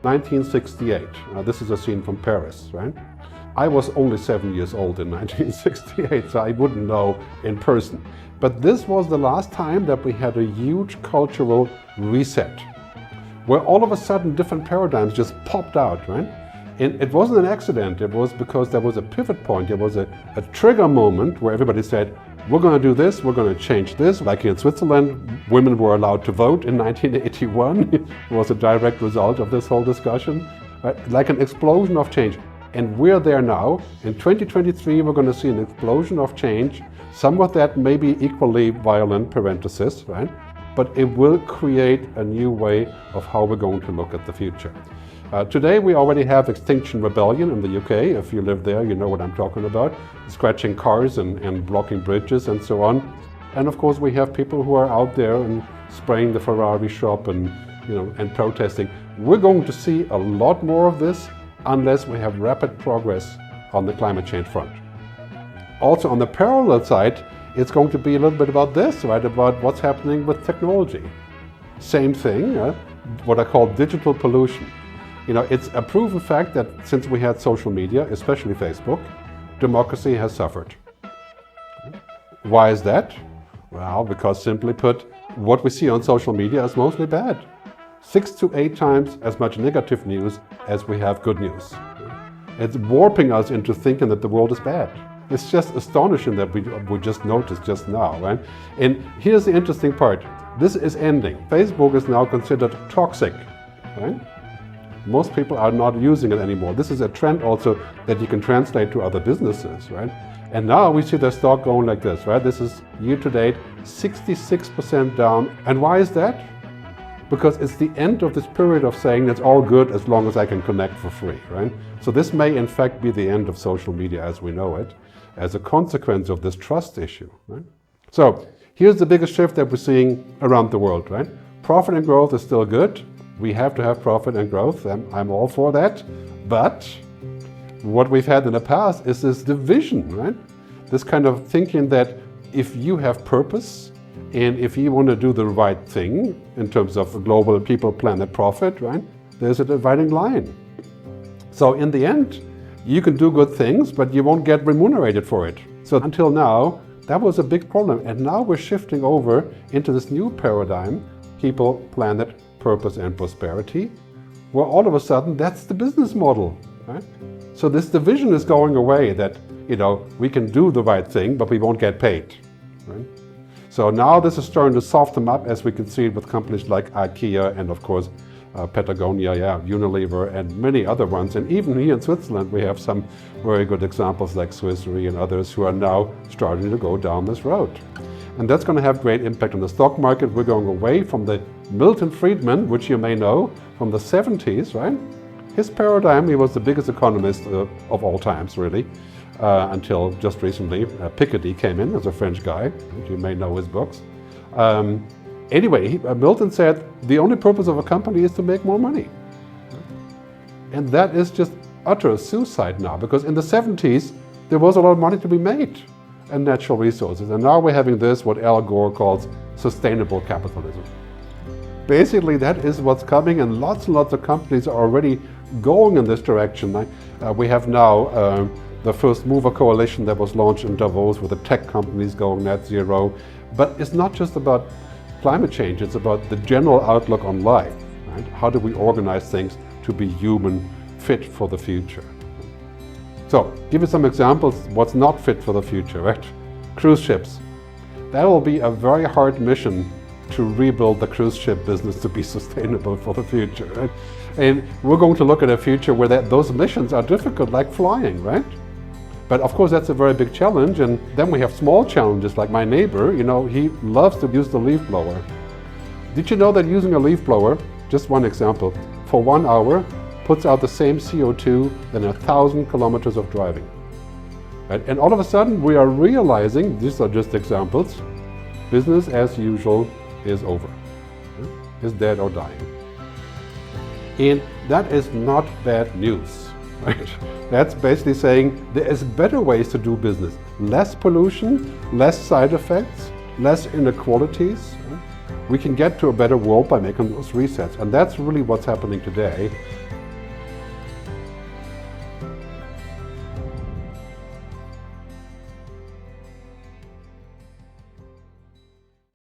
1968. This is a scene from Paris, right? I was only 7 years old in 1968, so I wouldn't know in person. But this was the last time that we had a huge cultural reset, where all of a sudden different paradigms just popped out, right? And it wasn't an accident, it was because there was a pivot point, there was a trigger moment where everybody said, we're going to do this, we're going to change this. Like in Switzerland, women were allowed to vote in 1981. It was a direct result of this whole discussion, right? Like an explosion of change. And we're there now. In 2023, we're going to see an explosion of change, some of that may be equally violent, parenthesis, right? But it will create a new way of how we're going to look at the future. Today we already have Extinction Rebellion in the UK. If you live there, you know what I'm talking about. Scratching cars and blocking bridges and so on. And of course we have people who are out there and spraying the Ferrari shop and, and protesting. We're going to see a lot more of this unless we have rapid progress on the climate change front. Also on the parallel side, it's going to be a little bit about this, right? About what's happening with technology. Same thing, what I call digital pollution. It's a proven fact that since we had social media, especially Facebook, democracy has suffered. Why is that? Well, because simply put, what we see on social media is mostly bad. 6 to 8 times as much negative news as we have good news. It's warping us into thinking that the world is bad. It's just astonishing that we just noticed just now, right? And here's the interesting part. This is ending. Facebook is now considered toxic, right? Most people are not using it anymore. This is a trend also that you can translate to other businesses, right? And now we see the stock going like this, right? This is year to date, 66% down. And why is that? Because it's the end of this period of saying it's all good as long as I can connect for free, right? So this may in fact be the end of social media as we know it, as a consequence of this trust issue, right? So here's the biggest shift that we're seeing around the world, right? Profit and growth is still good. We have to have profit and growth. I'm all for that. But what we've had in the past is this division, right? This kind of thinking that if you have purpose and if you want to do the right thing in terms of global people, planet, profit, right? There's a dividing line. So in the end, you can do good things, but you won't get remunerated for it. So until now, that was a big problem. And now we're shifting over into this new paradigm, people, planet, purpose and prosperity, where all of a sudden that's the business model, right? So this division is going away that, we can do the right thing, but we won't get paid, right? So now this is starting to soften up, as we can see with companies like IKEA and of course Patagonia, Unilever and many other ones. And even here in Switzerland we have some very good examples like Swiss Re and others who are now starting to go down this road. And that's going to have great impact on the stock market. We're going away from the Milton Friedman, which you may know from the 70s, right? His paradigm, he was the biggest economist of all times, really, until just recently. Piketty came in as a French guy. You may know his books. Anyway, Milton said, the only purpose of a company is to make more money. And that is just utter suicide now, because in the 70s, there was a lot of money to be made and natural resources. And now we're having this, what Al Gore calls sustainable capitalism. Basically, that is what's coming, and lots of companies are already going in this direction. We have now the first mover coalition that was launched in Davos with the tech companies going net zero. But it's not just about climate change, it's about the general outlook on life, right? How do we organize things to be human, fit for the future? So, give you some examples what's not fit for the future, right? Cruise ships. That will be a very hard mission to rebuild the cruise ship business to be sustainable for the future, right? And we're going to look at a future where those missions are difficult, like flying, right? But of course that's a very big challenge, and then we have small challenges like my neighbor, he loves to use the leaf blower. Did you know that using a leaf blower, just one example, for 1 hour, puts out the same CO2 than 1,000 kilometers of driving. Right? And all of a sudden we are realizing, these are just examples, business as usual is over, is dead or dying. And that is not bad news, right? That's basically saying there is better ways to do business. Less pollution, less side effects, less inequalities. Right? we can get to a better world by making those resets. And that's really what's happening today.